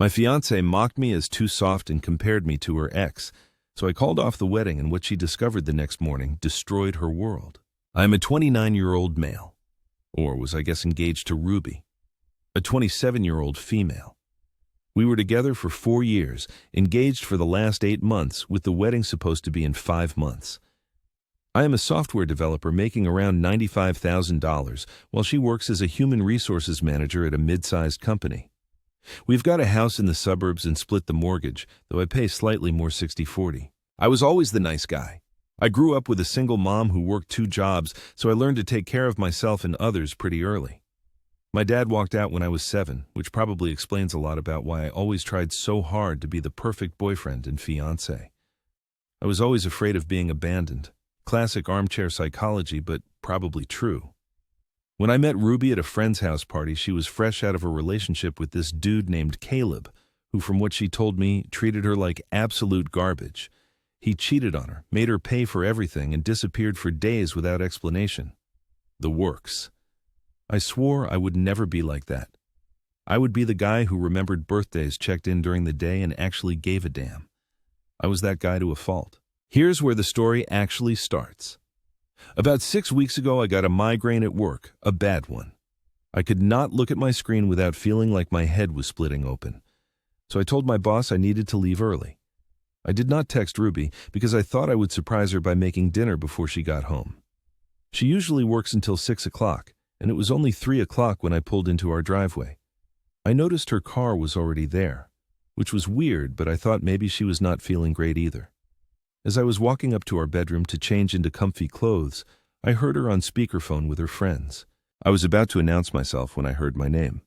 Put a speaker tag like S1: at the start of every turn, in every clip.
S1: My fiancée mocked me as too soft and compared me to her ex, so I called off the wedding, and what she discovered the next morning destroyed her world. I am a 29-year-old male, or was I guess engaged to Ruby, a 27-year-old female. We were together for 4 years, engaged for the last 8 months, with the wedding supposed to be in 5 months. I am a software developer making around $95,000, while she works as a human resources manager at a mid-sized company. We've got a house in the suburbs and split the mortgage, though I pay slightly more 60-40. I was always the nice guy. I grew up with a single mom who worked 2 jobs, so I learned to take care of myself and others pretty early. My dad walked out when I was 7, which probably explains a lot about why I always tried so hard to be the perfect boyfriend and fiancé. I was always afraid of being abandoned. Classic armchair psychology, but probably true. When I met Ruby at a friend's house party, she was fresh out of a relationship with this dude named Caleb, who, from what she told me, treated her like absolute garbage. He cheated on her, made her pay for everything, and disappeared for days without explanation. The works. I swore I would never be like that. I would be the guy who remembered birthdays, checked in during the day, and actually gave a damn. I was that guy to a fault. Here's where the story actually starts. About 6 weeks ago, I got a migraine at work, a bad one. I could not look at my screen without feeling like my head was splitting open. So I told my boss I needed to leave early. I did not text Ruby because I thought I would surprise her by making dinner before she got home. She usually works until 6 o'clock, and it was only 3 o'clock when I pulled into our driveway. I noticed her car was already there, which was weird, but I thought maybe she was not feeling great either. As I was walking up to our bedroom to change into comfy clothes, I heard her on speakerphone with her friends. I was about to announce myself when I heard my name.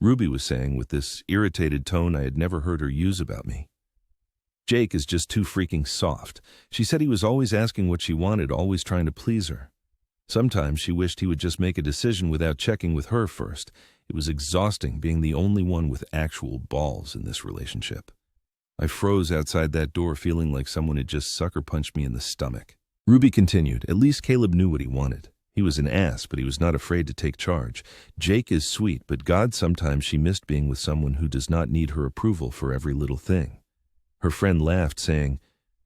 S1: Ruby was saying with this irritated tone I had never heard her use about me. Jake is just too freaking soft. She said he was always asking what she wanted, always trying to please her. Sometimes she wished he would just make a decision without checking with her first. It was exhausting being the only one with actual balls in this relationship. I froze outside that door, feeling like someone had just sucker punched me in the stomach. Ruby continued, "At least Caleb knew what he wanted. He was an ass, but he was not afraid to take charge. Jake is sweet, but God, sometimes she missed being with someone who does not need her approval for every little thing." Her friend laughed, saying,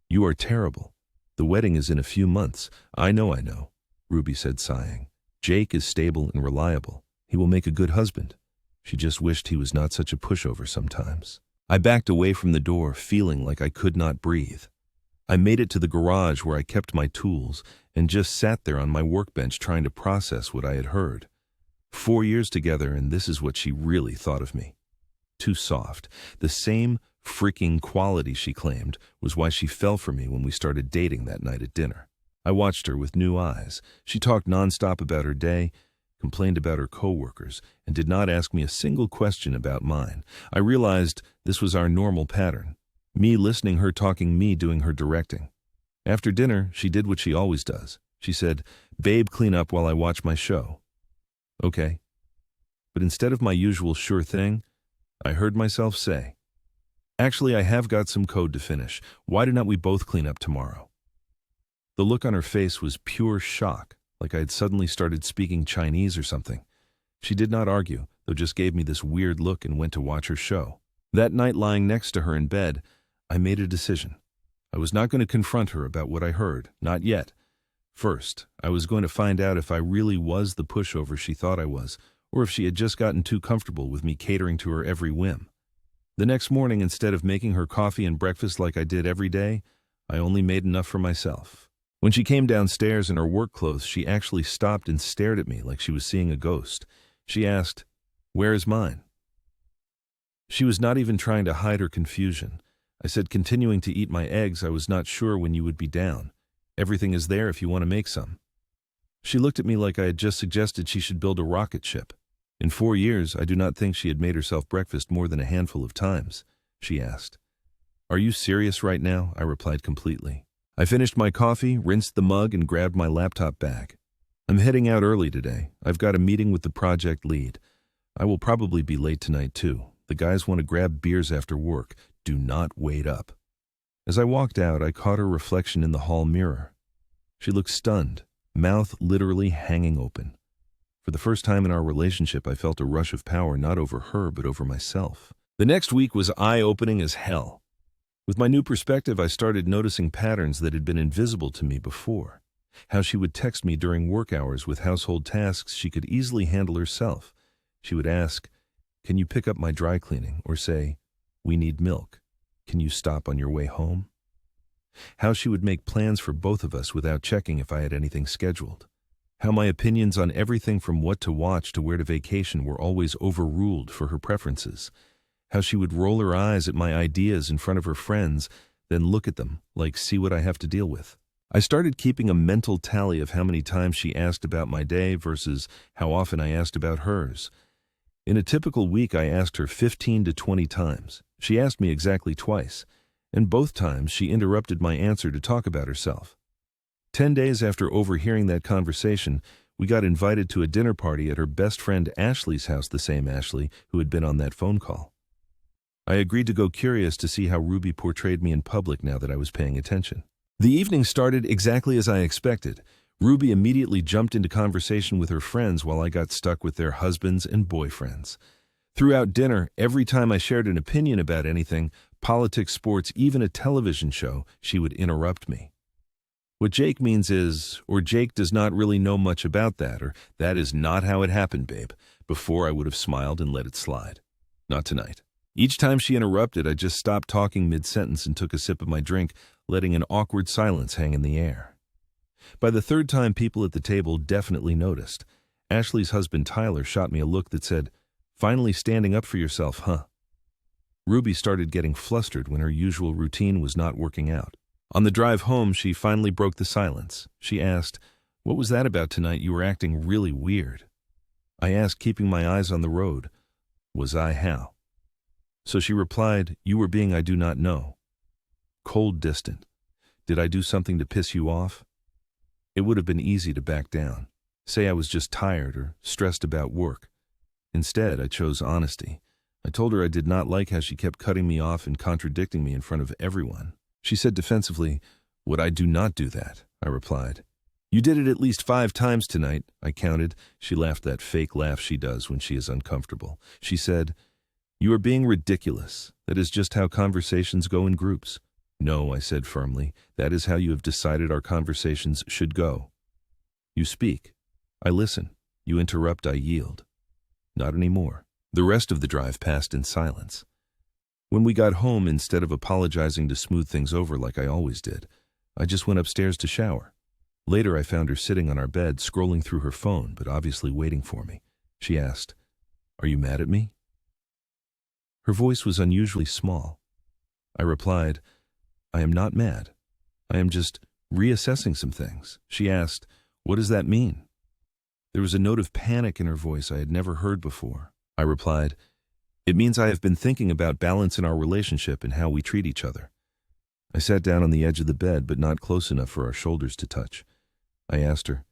S1: "You are terrible. The wedding is in a few months." I know, Ruby said, sighing. "Jake is stable and reliable. He will make a good husband." She just wished he was not such a pushover sometimes. I backed away from the door, feeling like I could not breathe. I made it to the garage where I kept my tools and just sat there on my workbench trying to process what I had heard. 4 years together, and this is what she really thought of me. Too soft. The same freaking quality she claimed was why she fell for me when we started dating that night at dinner. I watched her with new eyes. She talked nonstop about her day, complained about her coworkers, and did not ask me a single question about mine. I realized this was our normal pattern. Me listening, her talking, me doing her directing. After dinner, she did what she always does. She said, "Babe, clean up while I watch my show." Okay. But instead of my usual sure thing, I heard myself say, "Actually, I have got some code to finish. Why do not we both clean up tomorrow?" The look on her face was pure shock, like I had suddenly started speaking Chinese or something. She did not argue, though just gave me this weird look and went to watch her show. That night, lying next to her in bed, I made a decision. I was not going to confront her about what I heard, not yet. First, I was going to find out if I really was the pushover she thought I was, or if she had just gotten too comfortable with me catering to her every whim. The next morning, instead of making her coffee and breakfast like I did every day, I only made enough for myself. When she came downstairs in her work clothes, she actually stopped and stared at me like she was seeing a ghost. She asked, "Where is mine?" She was not even trying to hide her confusion. I said, continuing to eat my eggs, "I was not sure when you would be down. Everything is there if you want to make some." She looked at me like I had just suggested she should build a rocket ship. In 4 years, I do not think she had made herself breakfast more than a handful of times. She asked, "Are you serious right now?" I replied completely. I finished my coffee, rinsed the mug, and grabbed my laptop bag. "I'm heading out early today. I've got a meeting with the project lead. I will probably be late tonight too. The guys want to grab beers after work. Do not wait up." As I walked out, I caught her reflection in the hall mirror. She looked stunned, mouth literally hanging open. For the first time in our relationship, I felt a rush of power not over her but over myself. The next week was eye-opening as hell. With my new perspective, I started noticing patterns that had been invisible to me before. How she would text me during work hours with household tasks she could easily handle herself. She would ask, "Can you pick up my dry cleaning?" Or say, "We need milk. Can you stop on your way home?" How she would make plans for both of us without checking if I had anything scheduled. How my opinions on everything from what to watch to where to vacation were always overruled for her preferences. How she would roll her eyes at my ideas in front of her friends, then look at them like, "See what I have to deal with." I started keeping a mental tally of how many times she asked about my day versus how often I asked about hers. In a typical week, I asked her 15 to 20 times. She asked me exactly twice, and both times she interrupted my answer to talk about herself. 10 days after overhearing that conversation, we got invited to a dinner party at her best friend Ashley's house, the same Ashley who had been on that phone call. I agreed to go, curious to see how Ruby portrayed me in public now that I was paying attention. The evening started exactly as I expected. Ruby immediately jumped into conversation with her friends while I got stuck with their husbands and boyfriends. Throughout dinner, every time I shared an opinion about anything, politics, sports, even a television show, she would interrupt me. What Jake means is, or Jake does not really know much about that, or that is not how it happened, babe. Before I would have smiled and let it slide. Not tonight. Each time she interrupted, I just stopped talking mid-sentence and took a sip of my drink, letting an awkward silence hang in the air. By the third time, people at the table definitely noticed. Ashley's husband Tyler shot me a look that said, "Finally standing up for yourself, huh?" Ruby started getting flustered when her usual routine was not working out. On the drive home, she finally broke the silence. She asked, "What was that about tonight? You were acting really weird." I asked, keeping my eyes on the road, "Was I how?" So she replied, "You were being I do not know. Cold, distant. Did I do something to piss you off?" It would have been easy to back down, say I was just tired or stressed about work. Instead, I chose honesty. I told her I did not like how she kept cutting me off and contradicting me in front of everyone. She said defensively, "Would I do not do that?" I replied. "You did it at least 5 times tonight," I counted. She laughed that fake laugh she does when she is uncomfortable. She said, "You are being ridiculous. That is just how conversations go in groups." "No," I said firmly. "That is how you have decided our conversations should go. You speak. I listen. You interrupt, I yield. Not anymore." The rest of the drive passed in silence. When we got home, instead of apologizing to smooth things over like I always did, I just went upstairs to shower. Later, I found her sitting on our bed, scrolling through her phone, but obviously waiting for me. She asked, "Are you mad at me?" Her voice was unusually small. I replied, "I am not mad. I am just reassessing some things." She asked, "What does that mean?" There was a note of panic in her voice I had never heard before. I replied, "It means I have been thinking about balance in our relationship and how we treat each other." I sat down on the edge of the bed, but not close enough for our shoulders to touch. I asked her,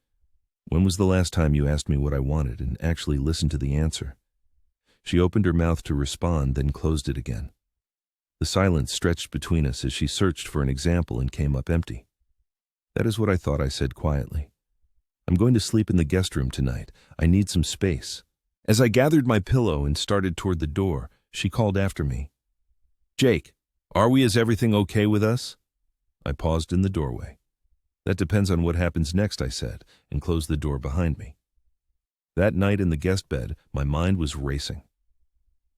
S1: "When was the last time you asked me what I wanted and actually listened to the answer?" She opened her mouth to respond, then closed it again. The silence stretched between us as she searched for an example and came up empty. "That is what I thought," I said quietly. "I'm going to sleep in the guest room tonight. I need some space." As I gathered my pillow and started toward the door, she called after me, "Jake, is everything okay with us?" I paused in the doorway. "That depends on what happens next," I said, and closed the door behind me. That night in the guest bed, my mind was racing.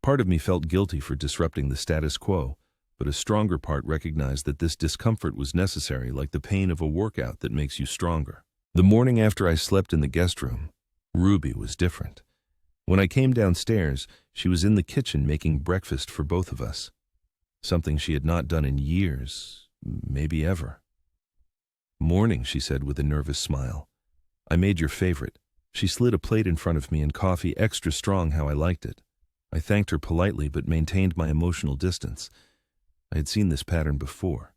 S1: Part of me felt guilty for disrupting the status quo, but a stronger part recognized that this discomfort was necessary, like the pain of a workout that makes you stronger. The morning after I slept in the guest room, Ruby was different. When I came downstairs, she was in the kitchen making breakfast for both of us. Something she had not done in years, maybe ever. "Morning," she said with a nervous smile. "I made your favorite." She slid a plate in front of me and coffee extra strong, how I liked it. I thanked her politely but maintained my emotional distance. I had seen this pattern before.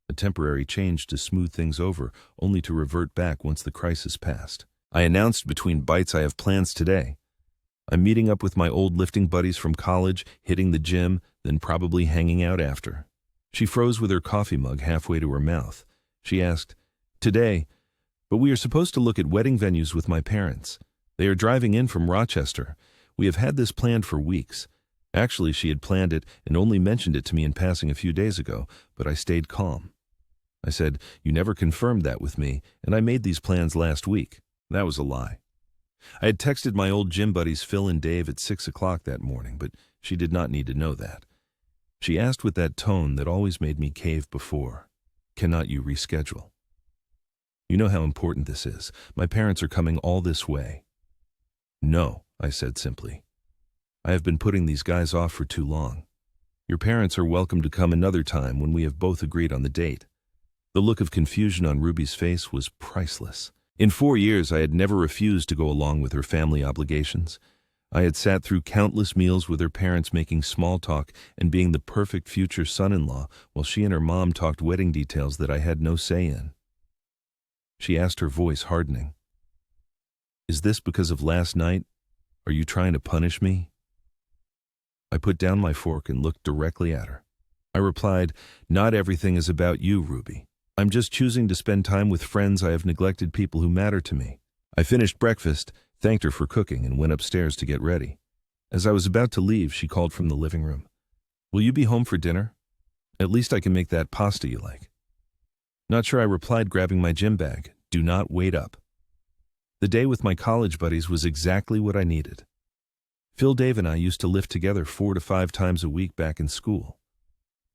S1: A temporary change to smooth things over, only to revert back once the crisis passed. I announced between bites, "I have plans today. I'm meeting up with my old lifting buddies from college, hitting the gym, then probably hanging out after." She froze with her coffee mug halfway to her mouth. She asked, "Today? But we are supposed to look at wedding venues with my parents. They are driving in from Rochester. We have had this planned for weeks. Actually, she had planned it and only mentioned it to me in passing a few days ago, but I stayed calm. I said, "You never confirmed that with me, and I made these plans last week." That was a lie. I had texted my old gym buddies Phil and Dave at 6 o'clock that morning, but she did not need to know that. She asked with that tone that always made me cave before, "Cannot you reschedule?" "You know how important this is. My parents are coming all this way." "No," I said simply. "I have been putting these guys off for too long. Your parents are welcome to come another time when we have both agreed on the date." The look of confusion on Ruby's face was priceless. In 4 years, I had never refused to go along with her family obligations. I had sat through countless meals with her parents making small talk and being the perfect future son-in-law while she and her mom talked wedding details that I had no say in. She asked, her voice hardening, "Is this because of last night? Are you trying to punish me?" I put down my fork and looked directly at her. I replied, "Not everything is about you, Ruby. I'm just choosing to spend time with friends I have neglected, people who matter to me." I finished breakfast, thanked her for cooking, and went upstairs to get ready. As I was about to leave, she called from the living room. "Will you be home for dinner? At least I can make that pasta you like." "Not sure," I replied, grabbing my gym bag. "Do not wait up." The day with my college buddies was exactly what I needed. Phil, Dave, and I used to lift together 4 to 5 times a week back in school.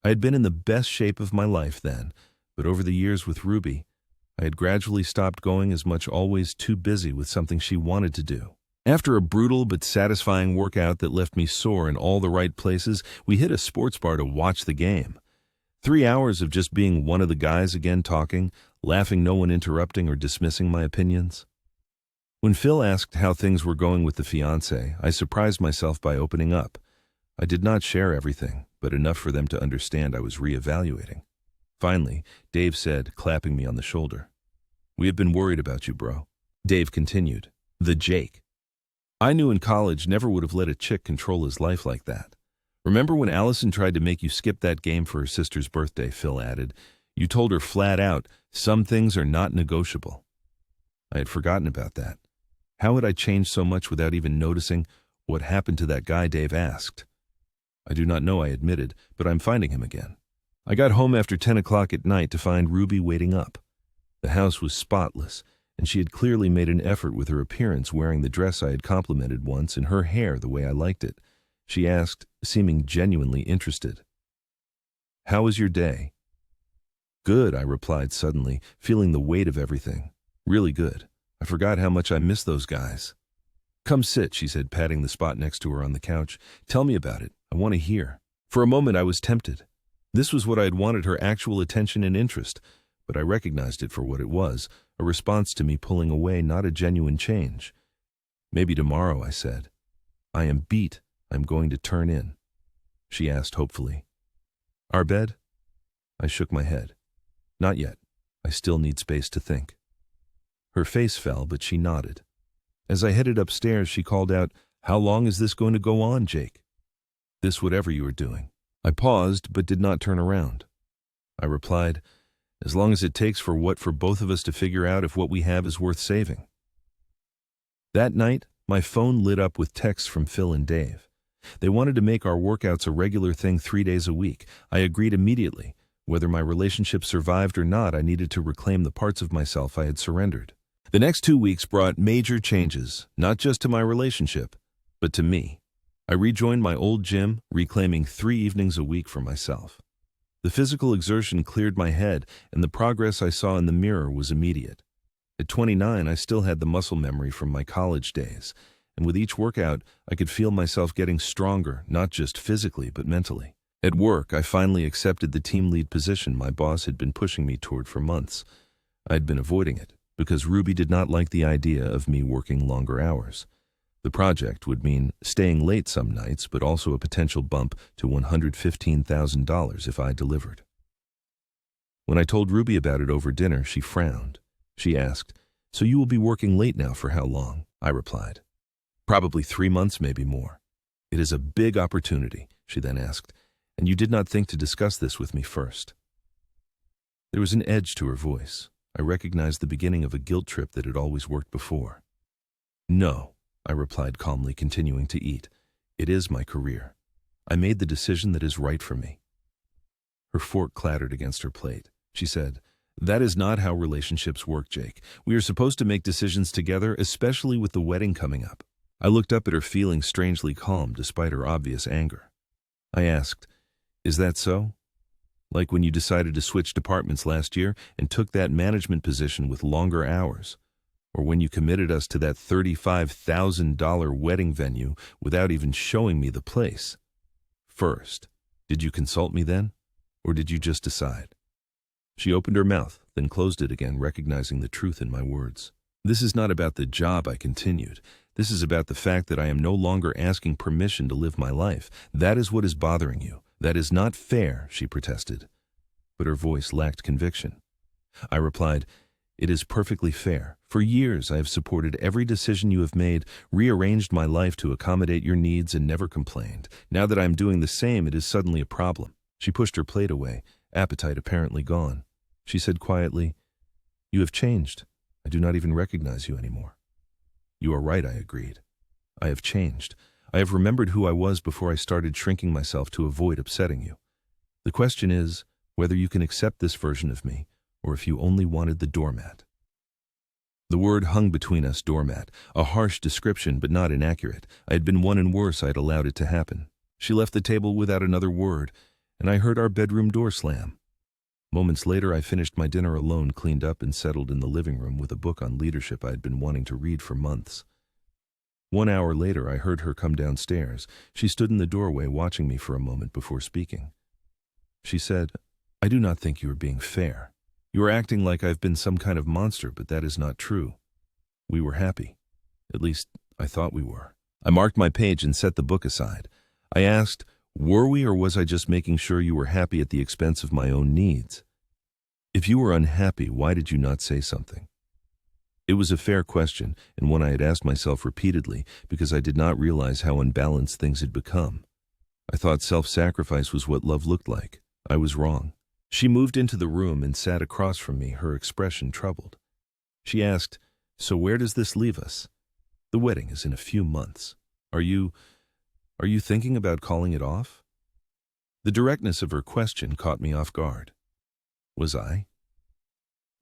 S1: I had been in the best shape of my life then, but over the years with Ruby, I had gradually stopped going as much, always too busy with something she wanted to do. After a brutal but satisfying workout that left me sore in all the right places, we hit a sports bar to watch the game. 3 hours of just being one of the guys again, talking, laughing, no one interrupting or dismissing my opinions. When Phil asked how things were going with the fiancé, I surprised myself by opening up. I did not share everything, but enough for them to understand I was reevaluating. Finally, Dave said, clapping me on the shoulder, "We have been worried about you, bro." Dave continued, "The Jake. I knew in college never would have let a chick control his life like that. Remember when Allison tried to make you skip that game for her sister's birthday?" Phil added. "You told her flat out, some things are not negotiable." I had forgotten about that. How had I changed so much without even noticing? "What happened to that guy?" Dave asked. "I do not know," I admitted, "but I'm finding him again." I got home after 10 o'clock at night to find Ruby waiting up. The house was spotless, and she had clearly made an effort with her appearance, wearing the dress I had complimented once and her hair the way I liked it. She asked, seeming genuinely interested, "How was your day?" "Good," I replied suddenly, feeling the weight of everything. "Really good. I forgot how much I miss those guys." "Come sit," she said, patting the spot next to her on the couch. "Tell me about it. I want to hear." For a moment I was tempted. This was what I had wanted, her actual attention and interest, but I recognized it for what it was, a response to me pulling away, not a genuine change. "Maybe tomorrow," I said. "I am beat. I'm going to turn in." She asked hopefully, "Our bed?" I shook my head. "Not yet. I still need space to think." Her face fell, but she nodded. As I headed upstairs, she called out, "How long is this going to go on, Jake?" "This, whatever you are doing." I paused, but did not turn around. I replied, "As long as it takes for both of us to figure out if what we have is worth saving." That night, my phone lit up with texts from Phil and Dave. They wanted to make our workouts a regular thing 3 days a week. I agreed immediately. Whether my relationship survived or not, I needed to reclaim the parts of myself I had surrendered. The next 2 weeks brought major changes, not just to my relationship, but to me. I rejoined my old gym, reclaiming 3 evenings a week for myself. The physical exertion cleared my head, and the progress I saw in the mirror was immediate. At 29, I still had the muscle memory from my college days, and with each workout, I could feel myself getting stronger, not just physically, but mentally. At work, I finally accepted the team lead position my boss had been pushing me toward for months. I had been avoiding it, because Ruby did not like the idea of me working longer hours. The project would mean staying late some nights, but also a potential bump to $115,000 if I delivered. When I told Ruby about it over dinner, she frowned. She asked, "So you will be working late now for how long?" I replied, "Probably 3 months, maybe more." "It is a big opportunity," she then asked, "and you did not think to discuss this with me first." There was an edge to her voice. I recognized the beginning of a guilt trip that had always worked before. "No," I replied calmly, continuing to eat. "It is my career." I made the decision that is right for me." Her fork clattered against her plate. She said, "That is not how relationships work, Jake. We are supposed to make decisions together, especially with the wedding coming up." I looked up at her, feeling strangely calm despite her obvious anger. I asked, "Is that so? Like when you decided to switch departments last year and took that management position with longer hours? Or when you committed us to that $35,000 wedding venue without even showing me the place? First, did you consult me then? Or did you just decide?" She opened her mouth, then closed it again, recognizing the truth in my words. "This is not about the job," I continued. "This is about the fact that I am no longer asking permission to live my life. That is what is bothering you. That is not fair," she protested. But her voice lacked conviction. I replied, "It is perfectly fair. For years I have supported every decision you have made, rearranged my life to accommodate your needs, and never complained. Now that I am doing the same, it is suddenly a problem." She pushed her plate away, appetite apparently gone. She said quietly, "You have changed. I do not even recognize you anymore." "You are right," I agreed. "I have changed. I have remembered who I was before I started shrinking myself to avoid upsetting you. The question is whether you can accept this version of me, or if you only wanted the doormat." The word hung between us, doormat, a harsh description but not inaccurate. I had been one and worse. I had allowed it to happen. She left the table without another word, and I heard our bedroom door slam. Moments later, I finished my dinner alone, cleaned up, and settled in the living room with a book on leadership I had been wanting to read for months. 1 hour later, I heard her come downstairs. She stood in the doorway watching me for a moment before speaking. She said, "I do not think you are being fair. You are acting like I've been some kind of monster, but that is not true. We were happy. At least, I thought we were." I marked my page and set the book aside. I asked, "Were we, or was I just making sure you were happy at the expense of my own needs? If you were unhappy, why did you not say something?" It was a fair question, and one I had asked myself repeatedly because I did not realize how unbalanced things had become. I thought self-sacrifice was what love looked like. I was wrong. She moved into the room and sat across from me, her expression troubled. She asked, "So where does this leave us? The wedding is in a few months. Are you thinking about calling it off?" The directness of her question caught me off guard. Was I?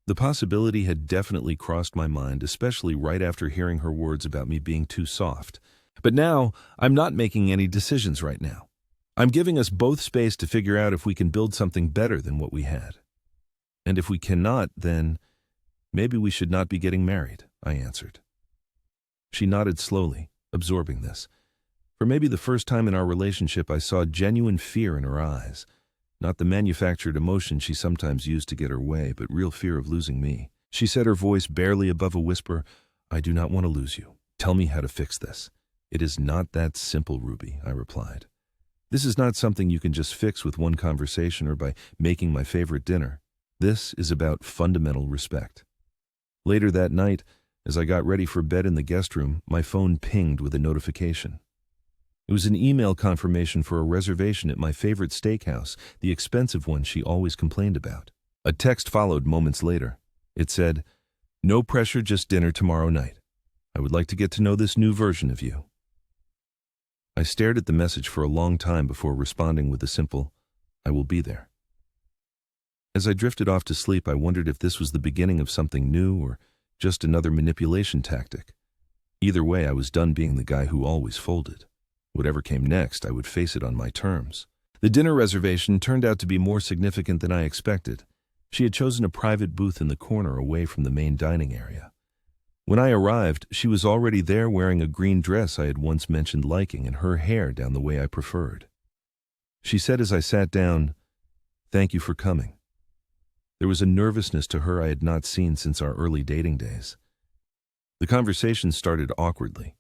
S1: The possibility had definitely crossed my mind, especially right after hearing her words about me being too soft. But now, I'm not making any decisions right now. I'm giving us both space to figure out if we can build something better than what we had. And if we cannot, then maybe we should not be getting married, I answered. She nodded slowly, absorbing this. For maybe the first time in our relationship, I saw genuine fear in her eyes. Not the manufactured emotion she sometimes used to get her way, but real fear of losing me. She said, her voice barely above a whisper, "I do not want to lose you. Tell me how to fix this." "It is not that simple, Ruby," I replied. "This is not something you can just fix with one conversation or by making my favorite dinner. This is about fundamental respect." Later that night, as I got ready for bed in the guest room, my phone pinged with a notification. It was an email confirmation for a reservation at my favorite steakhouse, the expensive one she always complained about. A text followed moments later. It said, "No pressure, just dinner tomorrow night. I would like to get to know this new version of you." I stared at the message for a long time before responding with a simple, "I will be there." As I drifted off to sleep, I wondered if this was the beginning of something new or just another manipulation tactic. Either way, I was done being the guy who always folded. Whatever came next, I would face it on my terms. The dinner reservation turned out to be more significant than I expected. She had chosen a private booth in the corner away from the main dining area. When I arrived, she was already there wearing a green dress I had once mentioned liking and her hair down the way I preferred. She said as I sat down, "Thank you for coming." There was a nervousness to her I had not seen since our early dating days. The conversation started awkwardly.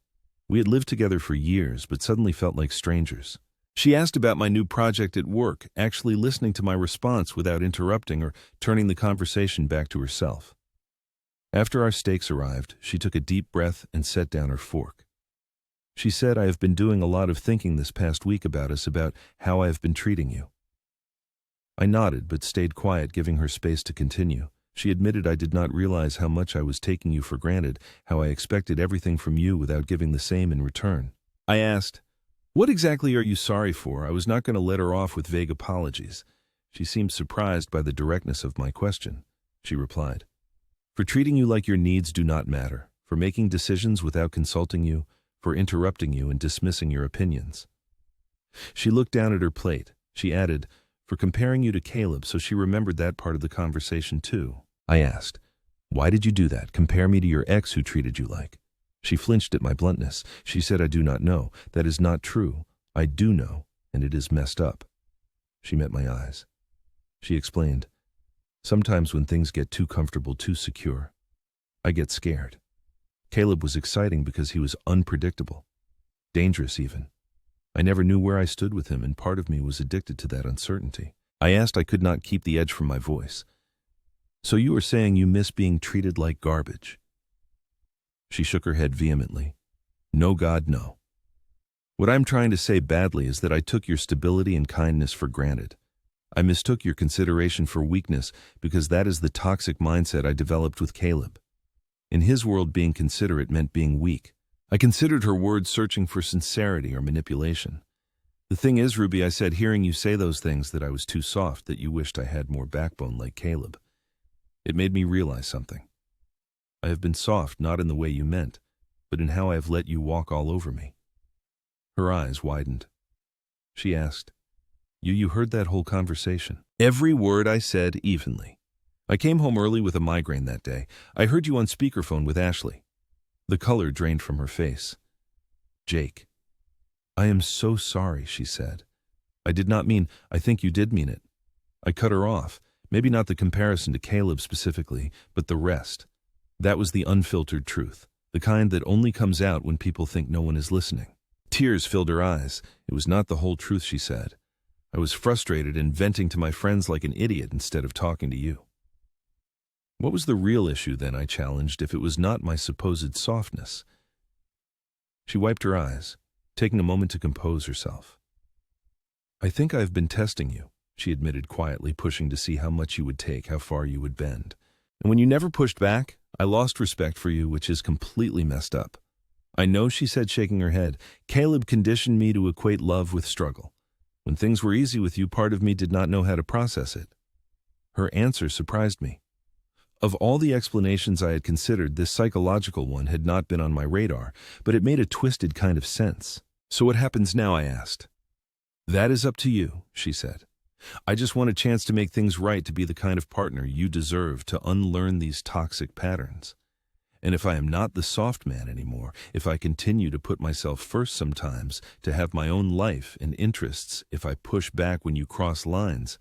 S1: We had lived together for years, but suddenly felt like strangers. She asked about my new project at work, actually listening to my response without interrupting or turning the conversation back to herself. After our steaks arrived, she took a deep breath and set down her fork. She said, "I have been doing a lot of thinking this past week about us, about how I have been treating you." I nodded, but stayed quiet, giving her space to continue. She admitted, "I did not realize how much I was taking you for granted, how I expected everything from you without giving the same in return." I asked, What exactly are you sorry for? I was not going to let her off with vague apologies. She seemed surprised by the directness of my question. She replied, "For treating you like your needs do not matter, for making decisions without consulting you, for interrupting you and dismissing your opinions." She looked down at her plate. She added, "For comparing you to Caleb," so she remembered that part of the conversation too. I asked, "Why did you do that? Compare me to your ex who treated you like?" She flinched at my bluntness. She said, "I do not know. That is not true. I do know, and it is messed up." She met my eyes. She explained, "Sometimes when things get too comfortable, too secure, I get scared. Caleb was exciting because he was unpredictable, dangerous even. I never knew where I stood with him, and part of me was addicted to that uncertainty." I asked. I could not keep the edge from my voice. "So you are saying you miss being treated like garbage?" She shook her head vehemently. "No, God, no. What I'm trying to say badly is that I took your stability and kindness for granted. I mistook your consideration for weakness because that is the toxic mindset I developed with Caleb. In his world, being considerate meant being weak. I considered her words searching for sincerity or manipulation. The thing is, Ruby," I said, "hearing you say those things, that I was too soft, that you wished I had more backbone like Caleb, it made me realize something. I have been soft, not in the way you meant, but in how I have let you walk all over me." Her eyes widened. She asked, You heard that whole conversation?" "Every word," I said evenly. "I came home early with a migraine that day. I heard you on speakerphone with Ashley." The color drained from her face. "Jake, I am so sorry," she said. "I did not mean—" "I think you did mean it." I cut her off. Maybe not the comparison to Caleb specifically, but the rest. That was the unfiltered truth, the kind that only comes out when people think no one is listening. Tears filled her eyes. "It was not the whole truth," she said. "I was frustrated and venting to my friends like an idiot instead of talking to you." "What was the real issue then?" I challenged, "if it was not my supposed softness?" She wiped her eyes, taking a moment to compose herself. "I think I have been testing you," she admitted quietly, pushing to see how much you would take, how far you would bend. "And when you never pushed back, I lost respect for you, which is completely messed up." "I know," she said, shaking her head. "Caleb conditioned me to equate love with struggle. When things were easy with you, part of me did not know how to process it." Her answer surprised me. Of all the explanations I had considered, this psychological one had not been on my radar, but it made a twisted kind of sense. "So what happens now?" I asked. "That is up to you," she said. "I just want a chance to make things right, to be the kind of partner you deserve, to unlearn these toxic patterns. And if I am not the soft man anymore, if I continue to put myself first sometimes, to have my own life and interests, if I push back when you cross lines,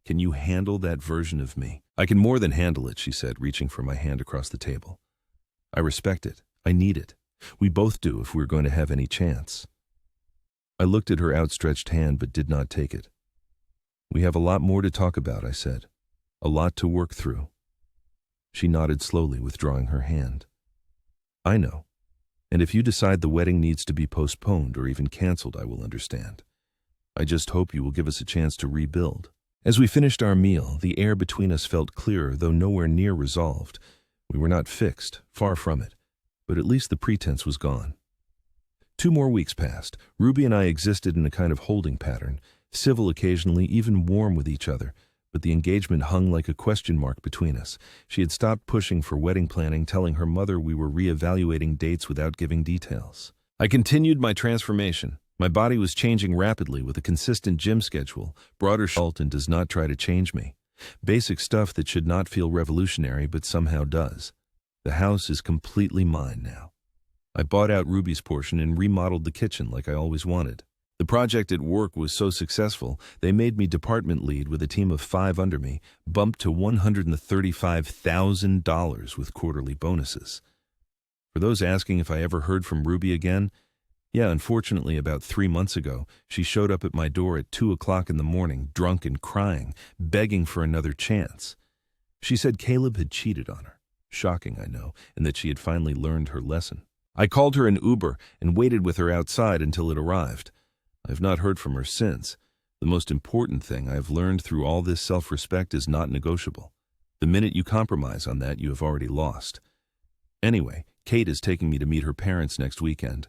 S1: can you handle that version of me?" "I can more than handle it," she said, reaching for my hand across the table. "I respect it. I need it. We both do if we're going to have any chance." I looked at her outstretched hand but did not take it. "We have a lot more to talk about," I said. "A lot to work through." She nodded slowly, withdrawing her hand. "I know. And if you decide the wedding needs to be postponed or even canceled, I will understand. I just hope you will give us a chance to rebuild." As we finished our meal, the air between us felt clearer, though nowhere near resolved. We were not fixed, far from it, but at least the pretense was gone. 2 more weeks passed. Ruby and I existed in a kind of holding pattern, civil occasionally, even warm with each other, but the engagement hung like a question mark between us. She had stopped pushing for wedding planning, telling her mother we were reevaluating dates without giving details. I continued my transformation. My body was changing rapidly with a consistent gym schedule, broader shoulder, and does not try to change me. Basic stuff that should not feel revolutionary but somehow does. The house is completely mine now. I bought out Ruby's portion and remodeled the kitchen like I always wanted. The project at work was so successful, they made me department lead with a team of 5 under me, bumped to $135,000 with quarterly bonuses. For those asking if I ever heard from Ruby again, yeah, unfortunately, about 3 months ago, she showed up at my door at 2 o'clock in the morning, drunk and crying, begging for another chance. She said Caleb had cheated on her. Shocking, I know, and that she had finally learned her lesson. I called her an Uber and waited with her outside until it arrived. I have not heard from her since. The most important thing I have learned through all this self-respect is not negotiable. The minute you compromise on that, you have already lost. Anyway, Kate is taking me to meet her parents next weekend.